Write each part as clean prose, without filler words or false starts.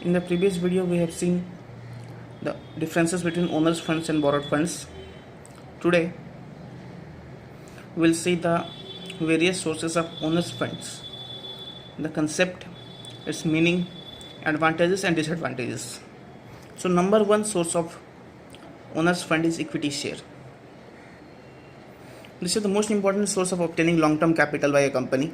In the previous video, we have seen the differences between owners funds and borrowed funds. Today, we will see the various sources of owners funds, the concept, its meaning, advantages and disadvantages. So, number one source of owners fund is equity share. This is the most important source of obtaining long-term capital by a company.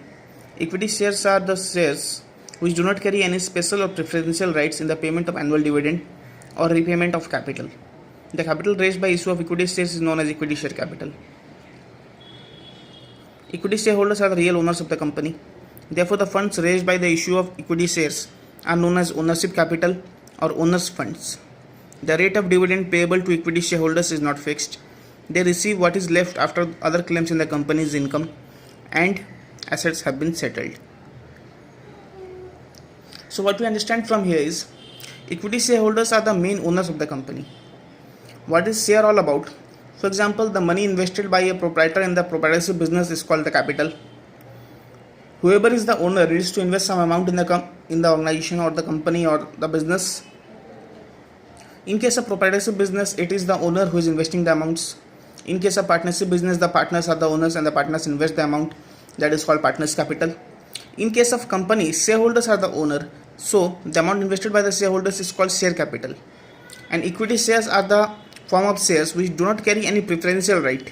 Equity shares are the shares which do not carry any special or preferential rights in the payment of annual dividend or repayment of capital. The capital raised by issue of equity shares is known as equity share capital. Equity shareholders are the real owners of the company. Therefore, the funds raised by the issue of equity shares are known as ownership capital or owners funds. The rate of dividend payable to equity shareholders is not fixed. They receive what is left after other claims in the company's income and assets have been settled. So what we understand from here is equity shareholders are the main owners of the company. What is share all about? For example, the money invested by a proprietor in the proprietorship business is called the capital. Whoever is the owner needs to invest some amount in the organization or the company or the business. In case of proprietorship business, it is the owner who is investing the amounts. In case of partnership business, the partners are the owners and the partners invest the amount, that is called partners capital. In case of company, shareholders are the owner, so the amount invested by the shareholders is called share capital. And equity shares are the form of shares which do not carry any preferential right.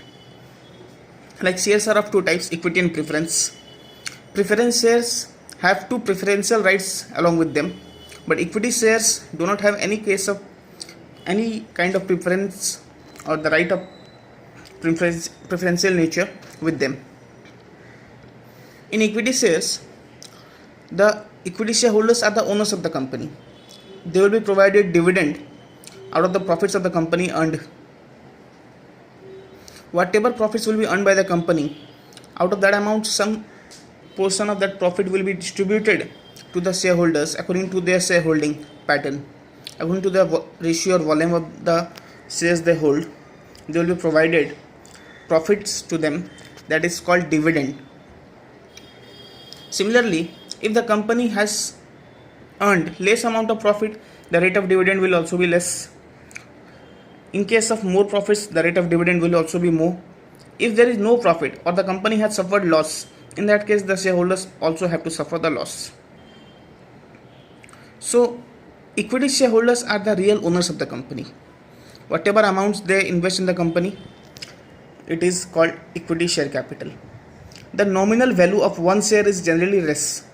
Like shares are of two types, equity and preference. Preference shares have two preferential rights along with them, but equity shares do not have any kind of preference or the right of preferential nature with them. In equity shares, the equity shareholders are the owners of the company. They will be provided dividend out of the profits of the company earned. Whatever profits will be earned by the company, out of that amount, some portion of that profit will be distributed to the shareholders according to their shareholding pattern. According to the ratio or volume of the shares they hold, they will be provided profits to them, that is called dividend. Similarly, if the company has earned less amount of profit, the rate of dividend will also be less. In case of more profits, the rate of dividend will also be more. If there is no profit or the company has suffered loss, in that case the shareholders also have to suffer the loss. So equity shareholders are the real owners of the company. Whatever amounts they invest in the company, it is called equity share capital. The nominal value of one share is generally less.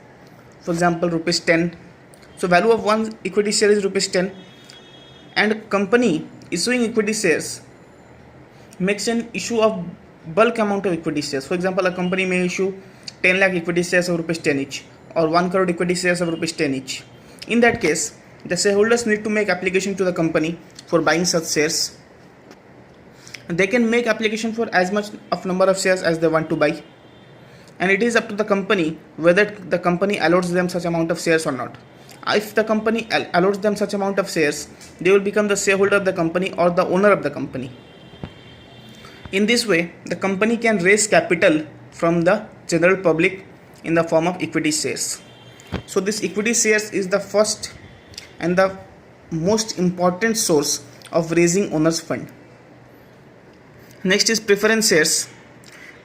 For example, rupees 10. So value of one equity share is rupees 10, and company issuing equity shares makes an issue of bulk amount of equity shares. For example, a company may issue 10 lakh equity shares of rupees 10 each or 1 crore equity shares of rupees 10 each. In that case, the shareholders need to make application to the company for buying such shares. They can make application for as much of number of shares as they want to buy, and it is up to the company whether the company allots them such amount of shares or not. If the company allots them such amount of shares, they will become the shareholder of the company or the owner of the company. In this way, the company can raise capital from the general public in the form of equity shares. So this equity shares is the first and the most important source of raising owners fund. Next is preference shares.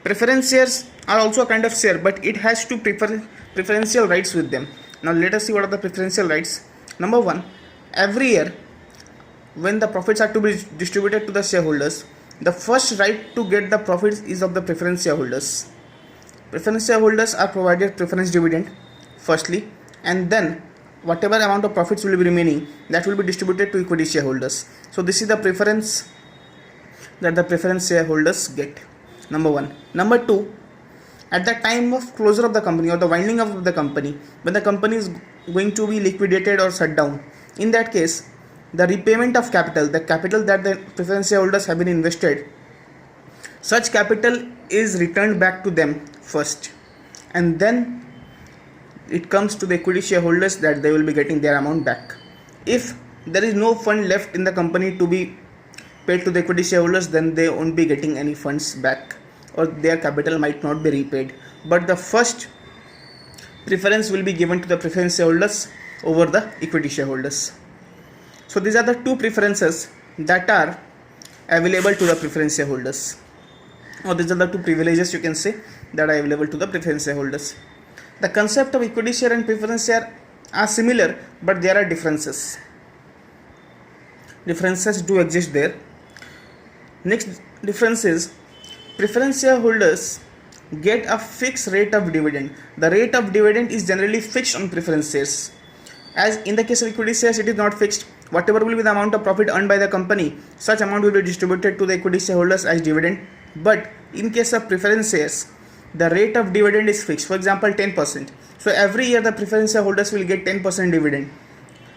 Preference shares are also a kind of share, but it has two preferential rights with them. Now let us see what are the preferential rights. Number one, every year when the profits are to be distributed to the shareholders, the first right to get the profits is of the preference shareholders. Preference shareholders are provided preference dividend firstly, and then whatever amount of profits will be remaining, that will be distributed to equity shareholders. So this is the preference that the preference shareholders get. Number one. Number two, at the time of closure of the company or the winding up of the company, when the company is going to be liquidated or shut down, in that case, the repayment of capital, the capital that the preference shareholders have been invested, such capital is returned back to them first, and then it comes to the equity shareholders that they will be getting their amount back. If there is no fund left in the company to be paid to the equity shareholders, then they won't be getting any funds back, or their capital might not be repaid. But the first preference will be given to the preference shareholders over the equity shareholders. So these are the two preferences that are available to the preference shareholders, or these are the two privileges you can say that are available to the preference shareholders. The concept of equity share and preference share are similar, but there are differences. Differences do exist there. Next difference is preference shareholders get a fixed rate of dividend. The rate of dividend is generally fixed on preference shares. As in the case of equity shares, it is not fixed. Whatever will be the amount of profit earned by the company, such amount will be distributed to the equity shareholders as dividend. But in case of preference shares, the rate of dividend is fixed. For example, 10%. So every year the preference shareholders will get 10% dividend,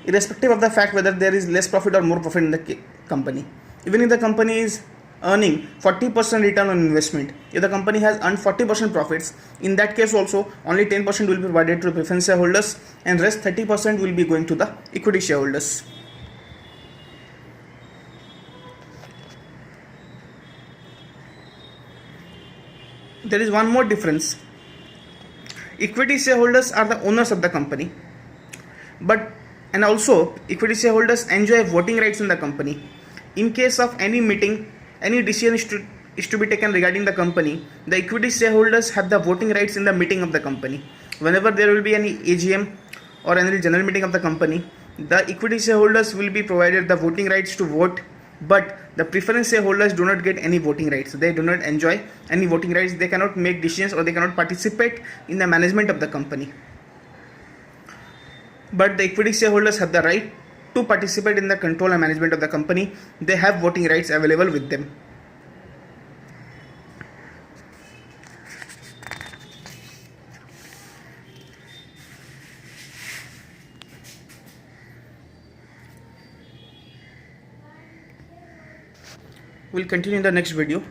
irrespective of the fact whether there is less profit or more profit in the company. Even if the company is earning 40% return on investment, if the company has earned 40% profits, in that case also only 10% will be provided to the preference shareholders and rest 30% will be going to the equity shareholders. There is one more difference. Equity shareholders are the owners of the company, and also equity shareholders enjoy voting rights in the company. In case of any meeting, any decision is to be taken regarding the company, the equity shareholders have the voting rights in the meeting of the company. Whenever there will be any AGM or any general meeting of the company, the equity shareholders will be provided the voting rights to vote, but the preference shareholders do not get any voting rights. They do not enjoy any voting rights. They cannot make decisions or they cannot participate in the management of the company. But the equity shareholders have the right to participate in the control and management of the company. They have voting rights available with them. We'll continue in the next video.